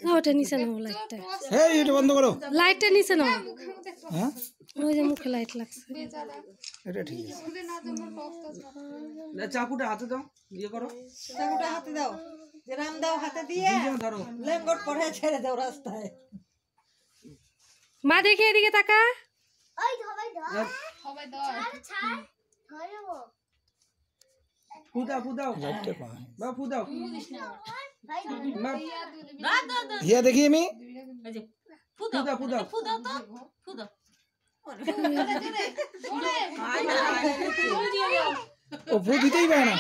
না ওটা নিচে নাও লাইটটা। এই এটা বন্ধ করো। লাইটটা নিচে নাও। হ্যাঁ ওই যে মুখে লাইট লাগছে। এটা ঠিক আছে। চাকুটা হাতে দাও, ইয়ে করো। চাকুটা হাতে দাও, যে রাম দাও হাতে দিয়ে ধরো। লেঙ্গট পরে ছেড়ে দাও রাস্তায়। মা দেখে এদিকে তাকা। ফুদাও ফুদাও লাইটটা পাই বা ফুদাও হিয়া দেখি আমি ফুদাও ফুদাও ও ফু দিতেই পারে না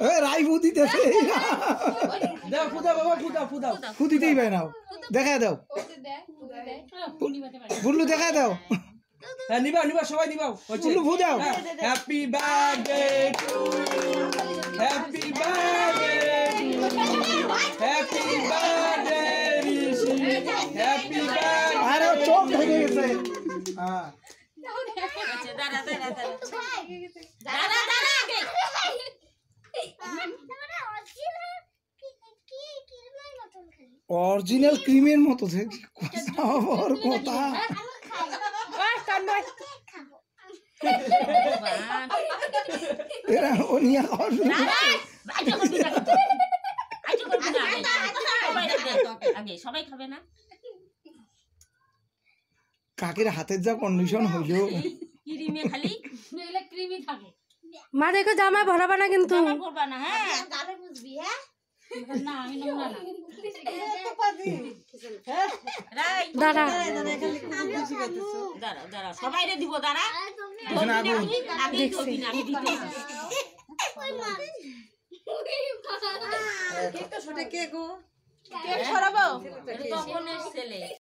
এ রাই ফু দিতেছে দাও ফুদাও বাবা ফুদাও ফুদাও ফু দিতেই পারে না দেখা দাও বুল্লু দেখা দাও হ্যাঁ নিবাও নিবাও সবাই নিবাও বুল্লু ফু দাও happy birthday to happy birthday happy birthday Rishi happy birthday আরে ও চোখ ঢেকে গেছে হ্যাঁ অরিজিনাল ক্রিমের মতো কথা বর কথা এরা ও নিয়ে খাওয়া শুরু করছে। সবাই খাবে না কাকের হাতের যা কন্ডিশন হইল ক্রিমে খালি ক্রিমই থাকে। মা দেখো জামা ভরাবা না কিন্তু। করবা না হ্যাঁ না আমি নেব না দাঁড়া দাঁড়া দাঁড়া সবাই রে দিব দাঁড়া আগে করবি না আমি দিতে কেক তো ছোট কেক ও কেক ছড়াবো তখন ছেলে